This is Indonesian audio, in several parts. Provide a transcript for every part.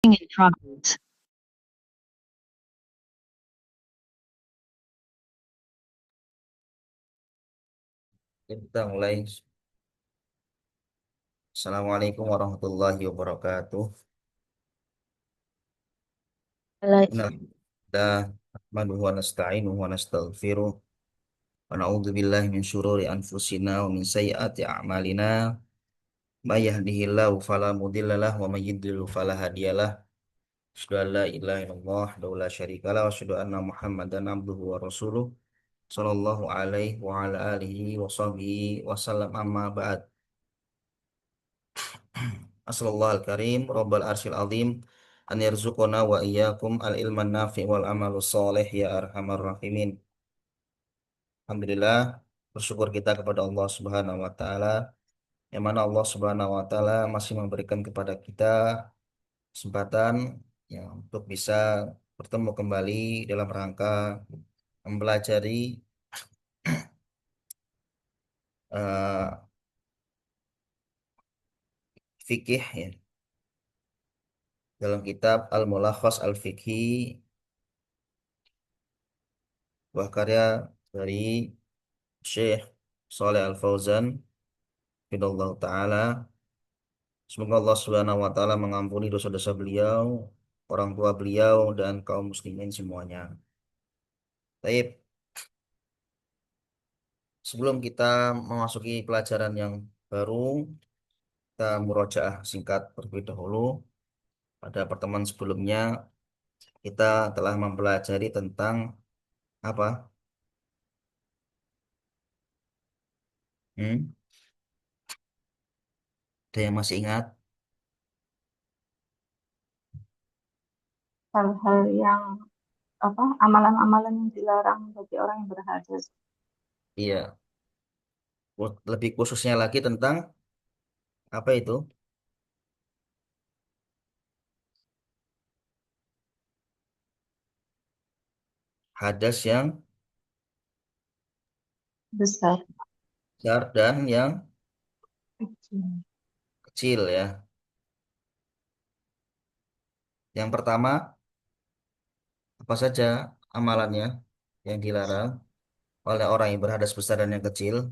In progress. Kita mulai. Assalamualaikum warahmatullahi wabarakatuh. Mulai. Innalillah nahmaduhu wa nasta'inuhu wa nastaghfiruh wa na'udzu billahi min syururi anfusina wa min sayyiati a'malina. May yahdihillahu fala mudhillalah wa may yudhlil fala hadiyalah. Asyhadu an la ilaha illallah wahdahu la syarikalah wa asyhadu anna Muhammadan abduhu wa rasuluh sallallahu alaihi wa ala alihi wa sahbihi wa sallam amma ba'd. Asallallahu al-karim, Rabbal arsyil azim, an yarzuqona wa iyyakum al-ilman nafi wal amalus soleh ya arhamar rahimin. Alhamdulillah, bersyukur kita kepada Allah Subhanahu wa taala yang mana Allah Subhanahu wa taala masih memberikan kepada kita kesempatan ya untuk bisa bertemu kembali dalam rangka mempelajari eh, fikih ya dalam kitab Al-Mulakhas Al-Fiqhi, buah karya dari Syekh Saleh Al-Fauzan Hafidhahullah Ta'ala. Semoga Allah Subhanahu wa Ta'ala mengampuni dosa-dosa beliau, orang tua beliau, dan kaum muslimin semuanya. Baik, sebelum kita memasuki pelajaran yang baru, kita murojaah singkat terlebih dahulu. Pada pertemuan sebelumnya, kita telah mempelajari tentang apa? Hmm? Ada yang masih ingat? Hal-hal yang amalan-amalan yang dilarang bagi orang yang berhadas. Iya, lebih khususnya lagi tentang apa itu? Hadas yang Besar, besar dan yang kecil. kecil ya. Yang pertama, apa saja amalannya yang dilarang oleh orang yang berhadas besar dan yang kecil?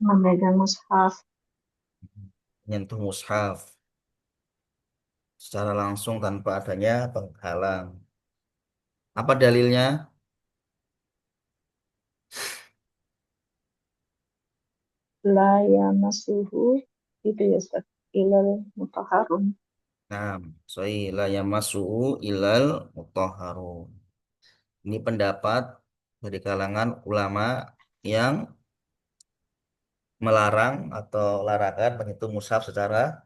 Memegang mushaf, Menyentuh mushaf secara langsung tanpa adanya penghalang. Apa dalilnya? la yamassuhu, itu ya Ustaz, ilal mutahharun. Nah, sahih la yamassuhu ilal mutahharun. Ini pendapat dari kalangan ulama yang melarang atau larangan menyentuh mushaf secara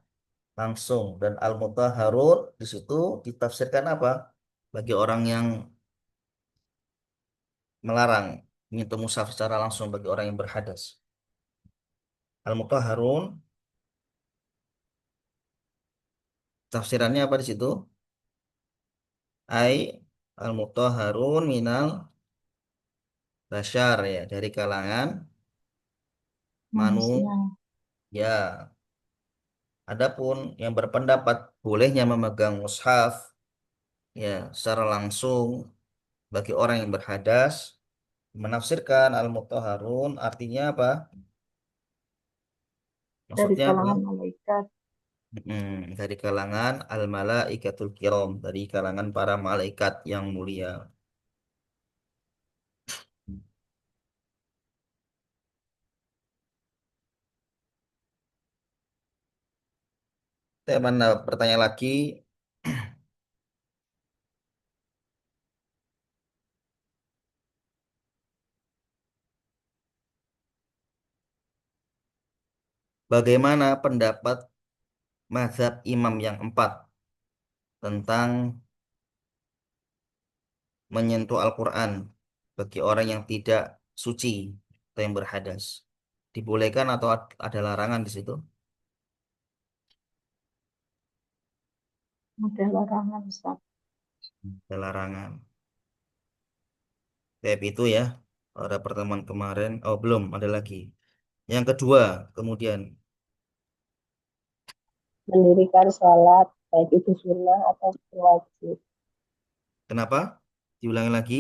langsung, dan al-mutahharun di situ ditafsirkan apa? Bagi orang yang melarang menyentuh mushaf secara langsung bagi orang yang berhadas. Al-mutahharun tafsirannya apa di situ? Ai al-mutahharun minal basyar ya, dari kalangan Manusia manusia. Adapun yang berpendapat bolehnya memegang mushaf ya secara langsung bagi orang yang berhadas, menafsirkan al-mutahharun artinya apa? dari Maksudnya apa? kalangan malaikat. Dari kalangan al-malaikatul kiram, dari kalangan para malaikat yang mulia. Saya mana bertanya lagi, bagaimana pendapat mazhab imam yang empat tentang menyentuh Al-Quran bagi orang yang tidak suci atau yang berhadas? Dibolehkan atau ada larangan di situ? Ada larangan Ustaz. Ada larangan. Kayak itu ya. Pada pertemuan kemarin, oh belum, ada lagi. Yang kedua, kemudian mendirikan sholat, baik itu sunnah atau wajib. Kenapa? Diulangi lagi.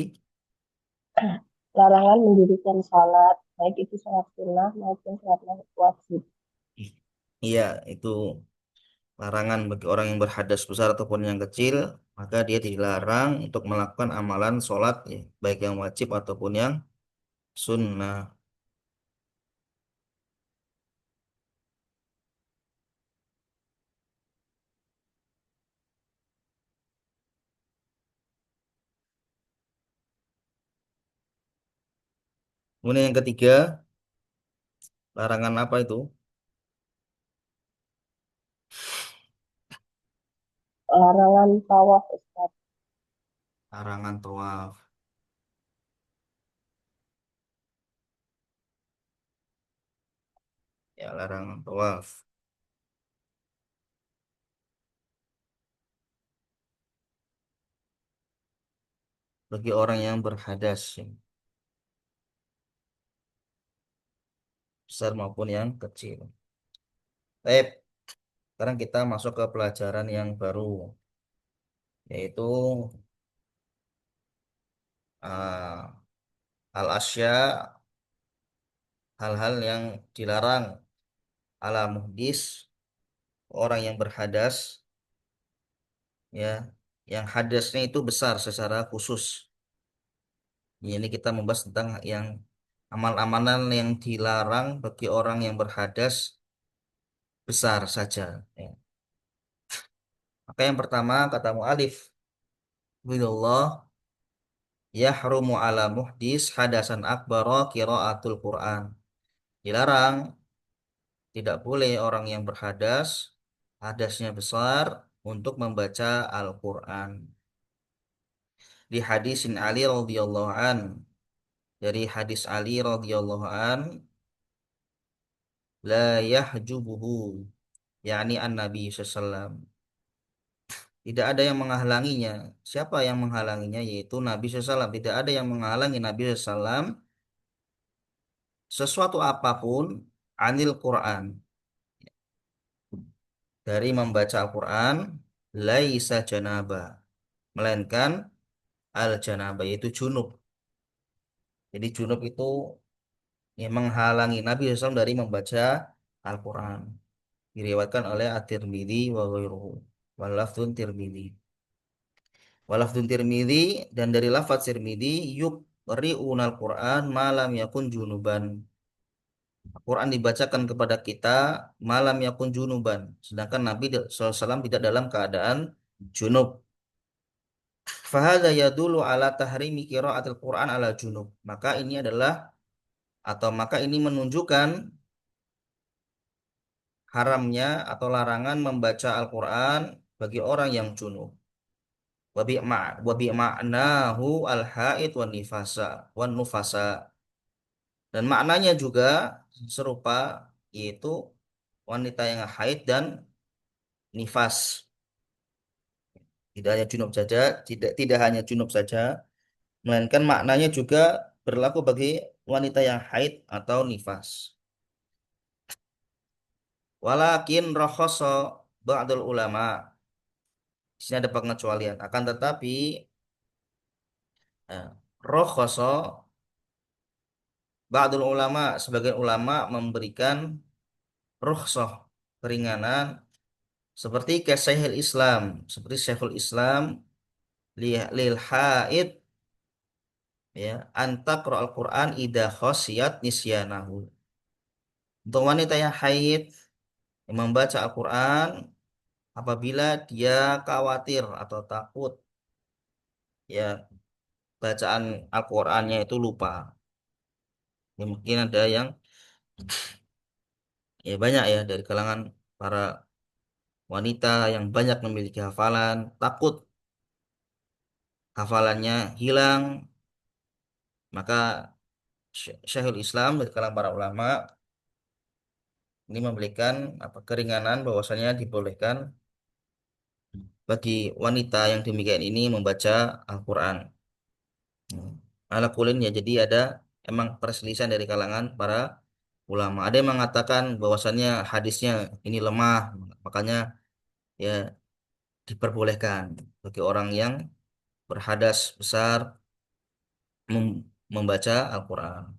Larangan mendirikan sholat, baik itu sholat sunnah maupun sholat wajib. Iya, itu larangan bagi orang yang berhadas besar ataupun yang kecil, maka dia dilarang untuk melakukan amalan sholat, ya, baik yang wajib ataupun yang sunnah. Kemudian yang ketiga, larangan apa itu? Larangan tawaf, Ustaz. Larangan tawaf. Ya, larangan tawaf. Bagi orang yang berhadas, ya, besar maupun yang kecil. Baik, sekarang kita masuk ke pelajaran yang baru, yaitu ah, al-asya, hal-hal yang dilarang ala muhdis, orang yang berhadas, ya, yang hadasnya itu besar secara khusus. Ini kita membahas tentang yang amal-amalan yang dilarang bagi orang yang berhadas besar saja. Ya. Maka yang pertama kata mu'alif, Billallah yahrumu ala muhdis hadasan akbara qiraatul Qur'an. Dilarang, tidak boleh orang yang berhadas, hadasnya besar, untuk membaca Al-Quran. Di hadisin Ali radhiyallahu an, dari hadis Ali radhiyallahu an, la yahjubuhu, yakni an-Nabi sallallahu. Tidak ada yang menghalanginya. Siapa yang menghalanginya? Yaitu Nabi sallallahu. Tidak ada yang menghalangi Nabi sallallahu sesuatu apapun anil Quran, dari membaca Al-Quran, laisa janaba, melainkan al janaba, yaitu junub. Jadi junub itu yang menghalangi Nabi SAW dari membaca Al-Quran. Diriwayatkan oleh At-Tirmidzi wa ghairuhu. Walafdun Tirmidzi. Walafdun Tirmidzi, dan dari lafaz Tirmidzi, yuqri'unal Quran malam yakun junuban. Al-Quran dibacakan kepada kita malam yakun junuban. Sedangkan Nabi SAW tidak dalam keadaan junub. Fahadha yadulu ala tahrimi qiraatil Quran ala junub. Maka ini menunjukkan haramnya atau larangan membaca Al-Quran bagi orang yang junub. Wabi ma'nahu al-haid wan nifasa wan nufasa. Dan maknanya juga serupa, yaitu wanita yang haid dan nifas. Tidak hanya junub saja, tidak hanya junub saja, melainkan maknanya juga berlaku bagi wanita yang haid atau nifas. Walakin rakhoso ba'dul ulama. Di sini ada pengecualian. Akan tetapi eh, rakhoso ba'dul ulama, sebagian ulama memberikan rukhsah, keringanan, seperti ke Syekhul Islam, seperti Syekhul Islam lil haid, ya, antaqra al-Qur'an idza khasiyat nisyanahu. Untuk wanita yang haid yang membaca Al-Quran apabila dia khawatir atau takut, ya, bacaan Al-Qur'annya itu lupa. Ya, mungkin ada yang, ya, banyak ya dari kalangan para wanita yang banyak memiliki hafalan, takut hafalannya hilang, maka Syekhul Islam dari kalangan para ulama ini memberikan keringanan, bahwasanya dibolehkan bagi wanita yang demikian ini membaca Al-Quran. Ala kulin, ya, jadi ada emang perselisihan dari kalangan para ulama. Ada yang mengatakan bahwasannya hadisnya ini lemah, makanya ya diperbolehkan bagi orang yang berhadas besar membaca Al-Quran.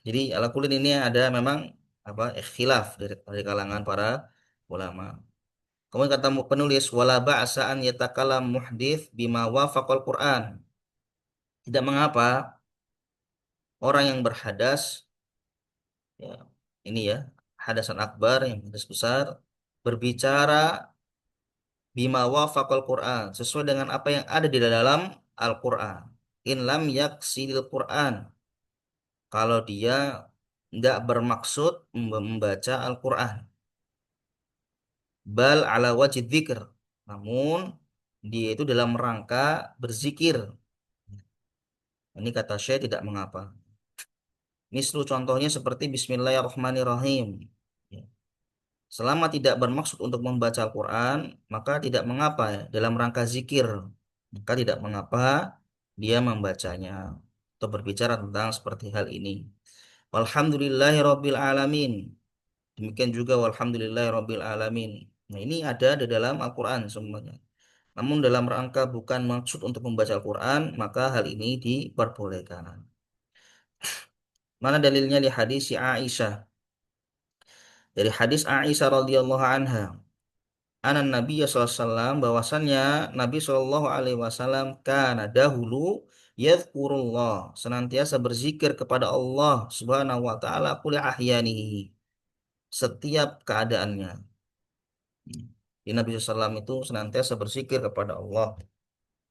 Jadi ala kulin ini ada memang apa khilaf dari kalangan para ulama. Kemudian kata penulis wala ba'sa an yatakalam muhdits bima wafaqal Quran. Tidak mengapa orang yang berhadas ya ini ya hadasan akbar yang hadas besar berbicara bima wafaqal Quran sesuai dengan apa yang ada di dalam Al-Quran. In lam yaksilil Quran kalau dia tidak bermaksud membaca Al-Quran. Bal ala wajib dzikr. Namun dia itu dalam rangka berzikir. Ini kata Syekh tidak mengapa. Mislu contohnya seperti Bismillahirrahmanirrahim. Ya. Selama tidak bermaksud untuk membaca Al-Quran, maka tidak mengapa ya, dalam rangka zikir. Maka tidak mengapa dia membacanya. Atau berbicara tentang seperti hal ini. Walhamdulillahirabbil alamin. Demikian juga walhamdulillahirabbil alamin. Nah, ini ada di dalam Al-Qur'an semuanya. Namun dalam rangka bukan maksud untuk membaca Al-Qur'an, maka hal ini diperbolehkan. Mana dalilnya di hadis si Aisyah? Dari hadis Aisyah radhiyallahu anha, anan Nabi sallallahu alaihi wasallam bahwasannya Nabi sallallahu alaihi wasallam kana dahulu yadhkurullah, senantiasa berzikir kepada Allah Subhanahu wa taala kulli ahyanihi, setiap keadaannya. Di Nabi SAW itu senantiasa berzikir kepada Allah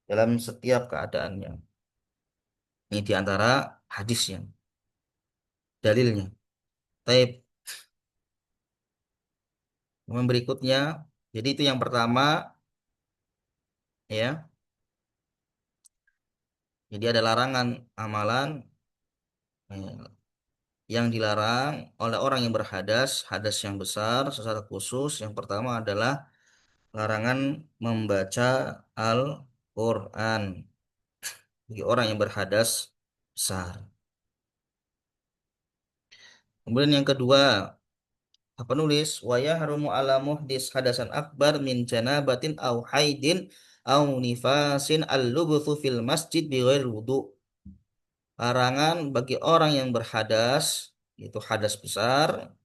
dalam setiap keadaannya. Ini diantara hadisnya, dalilnya. Taib. Yang berikutnya, jadi itu yang pertama, ya. Jadi ada larangan amalan yang dilarang oleh orang yang berhadas, hadas yang besar secara khusus. Yang pertama adalah larangan membaca Al-Quran bagi orang yang berhadas besar. Kemudian yang kedua, penulis wa yahrumu ala muhdis hadasan akbar min janabatin au haidin au nifasin al-lubthu fil masjid bi ghairi wudu. Larangan bagi orang yang berhadas, itu hadas besar,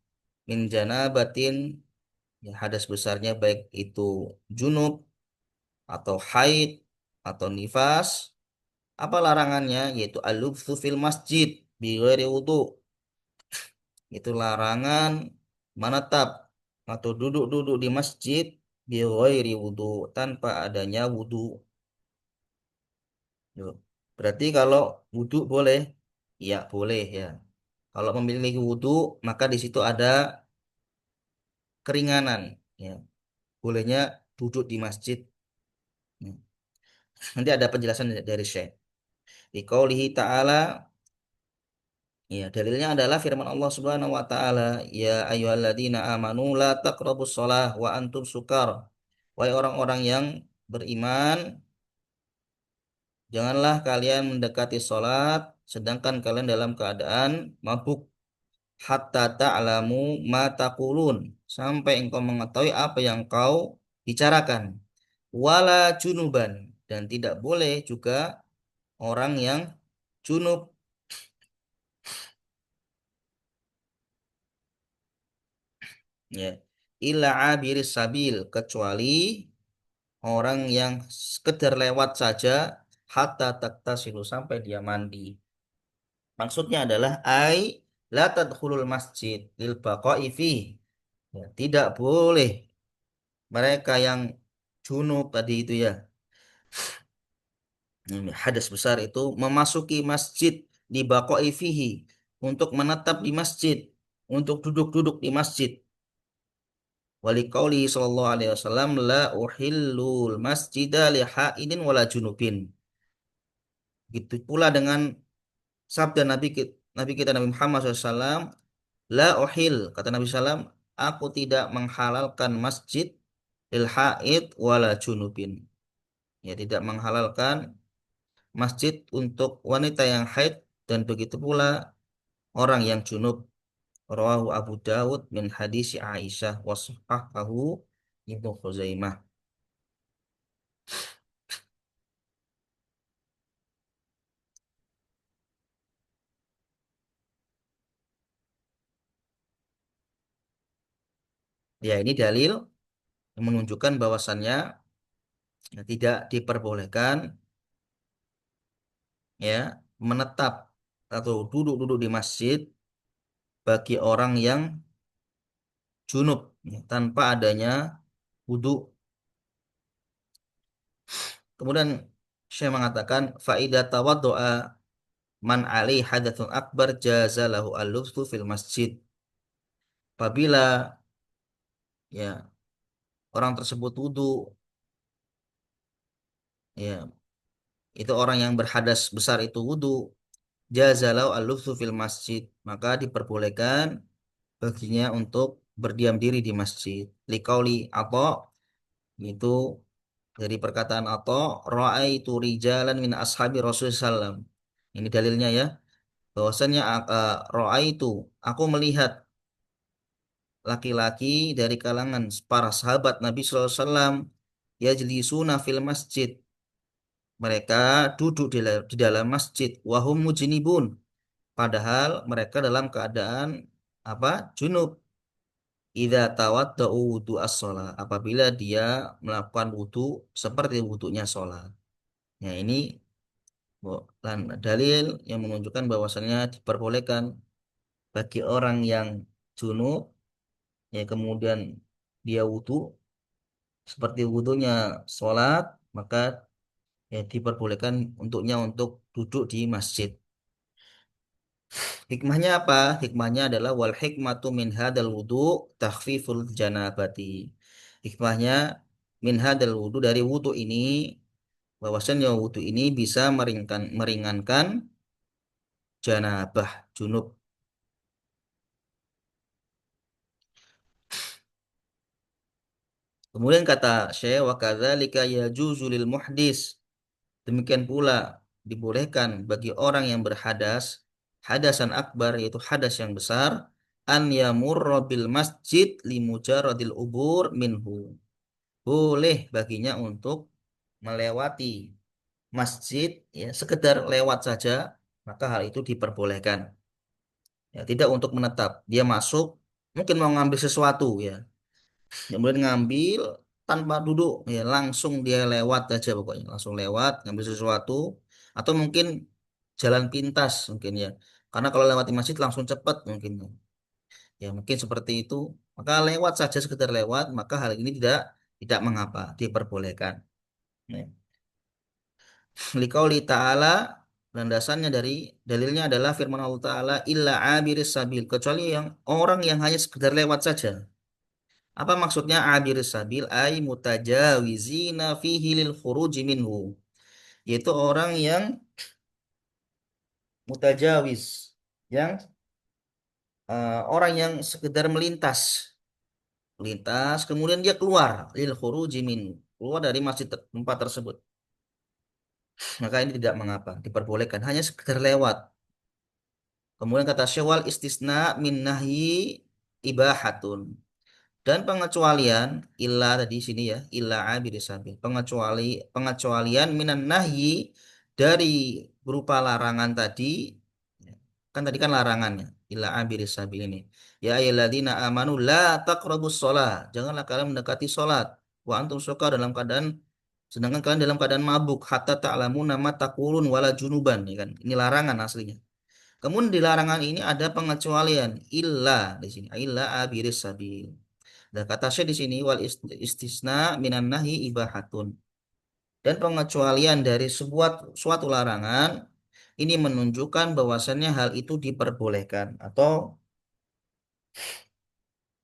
min janabatin, ya hadas besarnya baik itu junub atau haid atau nifas. Apa larangannya? Yaitu al-lubthu fil masjid bi ghairi wudu. Itu larangan menetap atau duduk-duduk di masjid bi ghairi wudu, tanpa adanya wudu. Yo. Berarti kalau wudu boleh, ya boleh ya. Kalau memiliki wudu, maka di situ ada keringanan, ya. Bolehnya duduk di masjid. Ya. Nanti ada penjelasan dari Syekh. Di qaulihi ta'ala, ya, dalilnya adalah firman Allah Subhanahu wa taala, ya ayyuhalladzina amanu la taqrabus shalah wa antum sukar. Wahai orang-orang yang beriman, janganlah kalian mendekati salat sedangkan kalian dalam keadaan mabuk, hatta ta'lamu ma taqulun, sampai engkau mengetahui apa yang kau bicarakan. Wala junuban, dan tidak boleh juga orang yang junub, ya, illa abiris sabil, kecuali orang yang sekedar lewat saja, hatta taktasilu, sampai dia mandi. Maksudnya adalah la tadkhulul masjid lil baqa'i fi. Ya, tidak boleh mereka yang junub tadi itu ya, ini hadas besar itu memasuki masjid di baqa'i fihi, untuk menetap di masjid, untuk duduk-duduk di masjid. Waliqauli sallallahu alaihi wasallam la uhillul masjida li haidin wala junubin. Gitu pula dengan sabda Nabi kita Nabi Muhammad SAW, la uhil, kata Nabi SAW, aku tidak menghalalkan masjid lil haid wala junubin. Ya, tidak menghalalkan masjid untuk wanita yang haid dan begitu pula orang yang junub. Rawahu Abu Dawud min hadis Aisyah wa sahahahu Ibnu Khuzaimah. Ya, ini dalil yang menunjukkan bahwasannya ya, tidak diperbolehkan ya menetap atau duduk-duduk di masjid bagi orang yang junub ya, tanpa adanya wudhu. Kemudian saya mengatakan faidah tawaddoa man ali hadatsun akbar jaza lahu al-lubsu fil masjid. Apabila ya orang tersebut wudhu ya itu orang yang berhadas besar itu wudhu jaza lahu al-lubsu fil masjid, maka diperbolehkan baginya untuk berdiam diri di masjid. Liqauli atau itu dari perkataan atau ra'aitu rijalan min ashabi Rasulullah sallam. Ini dalilnya ya. Bahwasanya ra'aitu aku melihat laki-laki dari kalangan para sahabat Nabi sallallahu alaihi wasallam yajlisuna fil masjid. Mereka duduk di dalam masjid wahum mujnibun. Padahal mereka dalam keadaan apa? Junub. Idza tawadda'u wudu as-shalah, apabila dia melakukan wudu seperti wudunya sholat. Ya, ini dan dalil yang menunjukkan bahwasannya diperbolehkan bagi orang yang junub ya kemudian dia wudu seperti wudunya sholat, maka ya diperbolehkan untuknya untuk duduk di masjid. Hikmahnya apa? Hikmahnya adalah wal hikmatu min hadal wudu takhfiful janabati. Hikmahnya min hadal wudu dari wudu ini bahwasanya wudu ini bisa meringankan janabah junub. Kemudian kata Syekh wa kadzalika yajuzu lil muhdis. Demikian pula dibolehkan bagi orang yang berhadas, hadasan akbar yaitu hadas yang besar, an yamurra bil masjid li mujaradil ubur minhu. Boleh baginya untuk melewati masjid ya sekedar lewat saja, maka hal itu diperbolehkan. Ya, tidak untuk menetap. Dia masuk mungkin mau ngambil sesuatu ya. Kemudian ngambil tanpa duduk ya langsung dia lewat aja pokoknya langsung lewat ngambil sesuatu atau mungkin jalan pintas mungkin ya karena kalau lewat di masjid langsung cepat mungkin ya mungkin seperti itu maka lewat saja sekedar lewat maka hal ini tidak mengapa diperbolehkan ya. Liqauli ta'ala landasannya dari dalilnya adalah firman Allah Ta'ala illa abiris sabil kecuali yang orang yang hanya sekedar lewat saja. Apa maksudnya abir sabil ay mutajawizina fihi lil khuruji minhu. Yaitu orang yang mutajawiz, yang orang yang sekedar melintas kemudian dia keluar lil khuruji minhu, keluar dari masjid tempat tersebut. Maka ini tidak mengapa, diperbolehkan hanya sekedar lewat. Kemudian kata syawal istisna min nahyi ibahatun. Dan pengecualian illa tadi sini ya illa abiri sabil pengecualian minan nahyi dari berupa larangan tadi kan tadi kan larangannya illa abiri sabil ini ya ayyuhalladzina amanu la taqrabus shalah janganlah kalian mendekati salat wa antum suka dalam keadaan sedangkan kalian dalam keadaan mabuk hatta ta'lamuna ma taqulun wala junuban ya kan ini larangan aslinya. Kemudian di larangan ini ada pengecualian illa di sini illa abiris sabil. Dan kata Syekh di sini wal istisna minan nahi ibahatun. Dan pengecualian dari sebuah suatu larangan ini menunjukkan bahwasannya hal itu diperbolehkan atau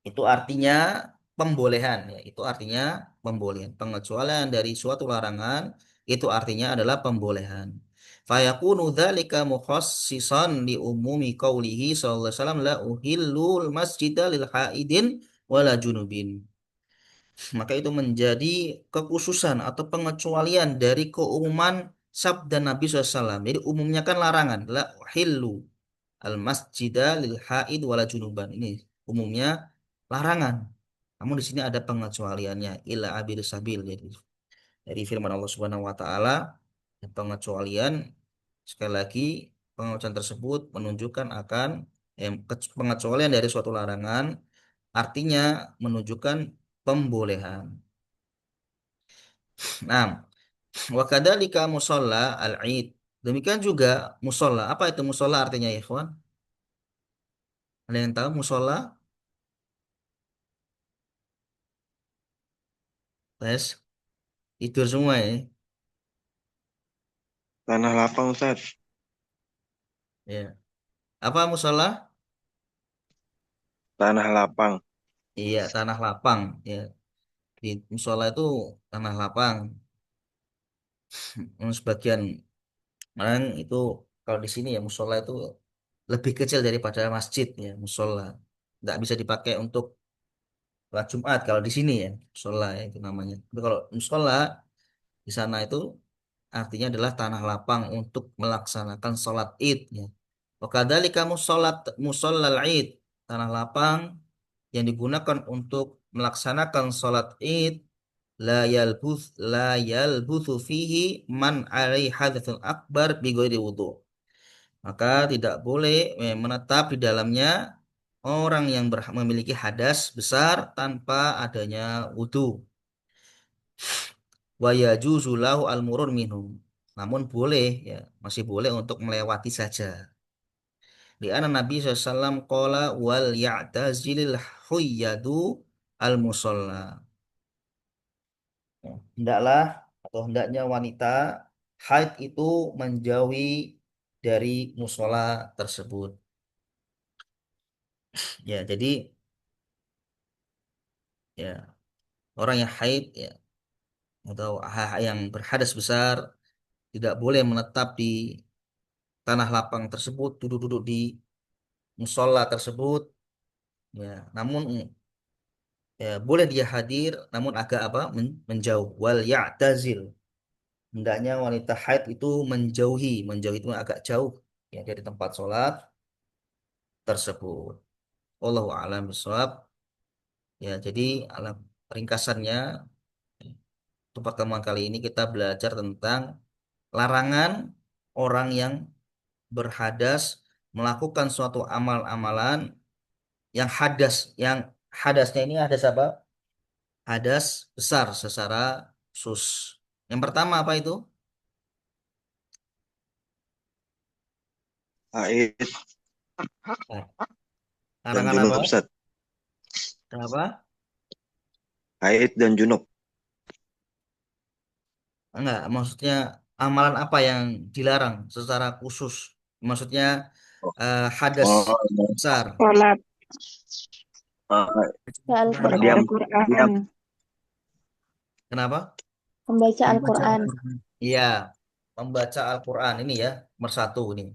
itu artinya pembolehan ya. Itu artinya pembolehan. Pengecualian dari suatu larangan itu artinya adalah pembolehan. Fayakunu dzalika mukhassisan li umumi qaulihi sallallahu alaihi wasallam la uhillul masjida lil haidin wala junubin. Maka itu menjadi kekhususan atau pengecualian dari keumuman sabda Nabi SAW. Jadi umumnya kan larangan. La uhillu al masjidah lil haid wala junuban. Ini umumnya larangan. Namun di sini ada pengecualiannya, illa abir sabil. Jadi dari firman Allah Subhanahu wa taala, pengecualian sekali lagi pengecualian tersebut menunjukkan akan pengecualian dari suatu larangan artinya menunjukkan pembolehan. Nah, wa kadzalika musalla al-Id. Demikian juga musola. Apa itu musola artinya ya, ikhwan? Ada yang tahu musola? Tes. Tidur semua ya. Tanah lapang Ustaz. Ya. Apa musola? Tanah lapang. Iya, tanah lapang. Ya. Di musola itu tanah lapang. Sebagian orang itu kalau di sini ya musola itu lebih kecil daripada masjid ya musola. Nggak bisa dipakai untuk sholat Jumat kalau di sini ya musola ya, itu namanya. Tapi kalau musola di sana itu artinya adalah tanah lapang untuk melaksanakan sholat Id ya. Wakadzalika musallal Id, tanah lapang yang digunakan untuk melaksanakan sholat Id la yalbuthu fihi man alaihi hadatsun akbar bi ghairi wudu. Maka tidak boleh menetap di dalamnya orang yang memiliki hadas besar tanpa adanya wudu. Wa yajuzu lahu al-murur minhum. Namun boleh ya, masih boleh untuk melewati saja. Di ana Nabi SAW qala wal ya'tazilil huyyadu al-musalla. Ya, hendaklah atau hendaknya wanita haid itu menjauhi dari musola tersebut. Ya, jadi ya orang yang haid ya atau yang berhadas besar tidak boleh menetap di tanah lapang tersebut, duduk-duduk di musola tersebut. Ya, namun ya, boleh dia hadir, namun agak apa? Menjauh. Wal ya'tazil. Hendaknya wanita haid itu menjauhi, menjauhi itu agak jauh ya dari tempat sholat tersebut. Wallahu a'lam bishawab. Ya, jadi alam ringkasannya untuk pertemuan kali ini kita belajar tentang larangan orang yang berhadas melakukan suatu amal-amalan yang hadasnya ini hadas apa? Hadas besar secara khusus. Yang pertama apa itu? Haid Nah, dan larangan apa? junub Ustaz. Kenapa? Haid dan junub. Enggak, maksudnya amalan apa yang dilarang secara khusus? Maksudnya hadas Oh, besar. Sholat, eh, Baca baca diam, Al-Quran. Al-Quran, diam. Kenapa? Membaca Membaca Al-Quran. Al-Quran. Iya, membaca Al-Quran ini ya, nomor satu ini.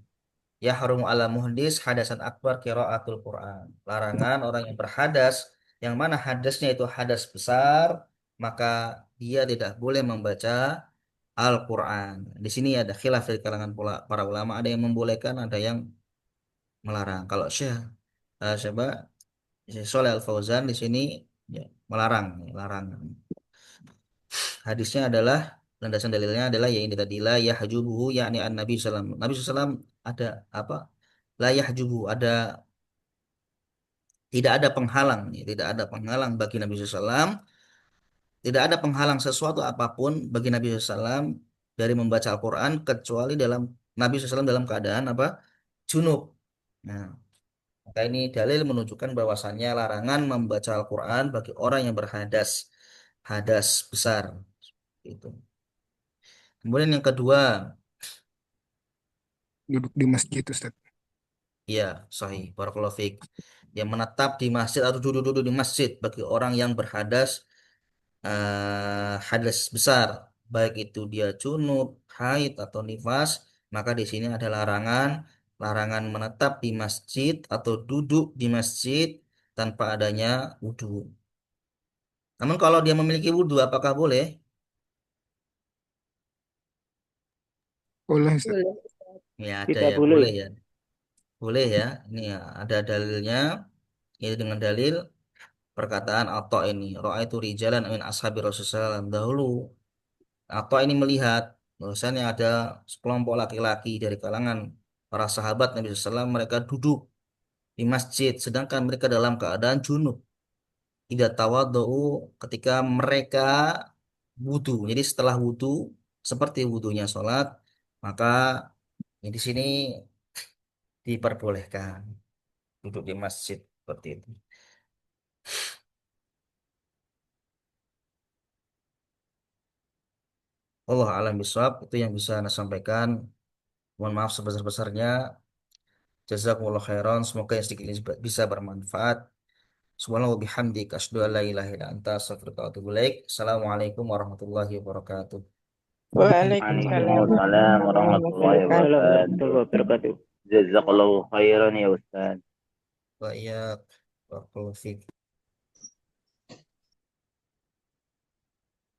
Ya harum ala muhdis hadasan akbar qiraatul Quran. Larangan orang yang berhadas, yang mana hadasnya itu hadas besar, maka dia tidak boleh membaca Al-Quran. Di sini ada khilaf dari kalangan para ulama, ada yang membolehkan, ada yang melarang. Kalau Syekh Sholeh Al Fauzan di sini ya, melarang, larang. Hadisnya adalah landasan dalilnya adalah ya ini tadi la yahjubuhu yakni an Nabi sallam. Nabi sallam ada apa? La yahjubu ada tidak ada penghalang, ya, tidak ada penghalang bagi Nabi sallam, tidak ada penghalang sesuatu apapun bagi Nabi sallam dari membaca Al-Qur'an kecuali dalam Nabi sallam dalam keadaan apa? Junub. Nah, maka ini dalil menunjukkan bahwasannya larangan membaca Al-Quran bagi orang yang berhadas, hadas besar. Itu. Kemudian yang kedua, Duduk di masjid Ustaz. ya sahih, barakallahu fiik. Yang menetap di masjid atau duduk-duduk di masjid bagi orang yang berhadas, hadas besar, baik itu dia junub, haid atau nifas, maka di sini ada larangan, larangan menetap di masjid atau duduk di masjid tanpa adanya wudhu. Namun kalau dia memiliki wudhu, apakah boleh? Boleh Ustaz. Boleh. Ya ada Tidak ya, boleh. boleh ya, boleh ya. Ini ya, ada dalilnya. Ini dengan dalil perkataan Atha ini. Ra'aitu rijalan min ashabi Rasulullah. Dahulu Atha ini melihat bahwasanya ada sekelompok laki-laki dari kalangan para sahabat Nabi SAW, mereka duduk di masjid sedangkan mereka dalam keadaan junub. Tidak tawadhu, ketika mereka wudu. Jadi setelah wudu seperti wudunya sholat, maka di sini diperbolehkan duduk di masjid seperti itu. Allah alam bisawab, itu yang bisa Anda sampaikan. Mohon maaf sebesar-besarnya. Jazakumullah khairan. Semoga yang sedikit ini bisa bermanfaat. Subhanallah wa bihamdik asyhadu an la ilaha illa anta astaghfiruka wa atubu ilaik. Assalamualaikum warahmatullahi wabarakatuh. Waalaikumsalam warahmatullahi wabarakatuh. Jazakallahu khairan ya Ustaz. Wa iyyak. Barakallahu fiik.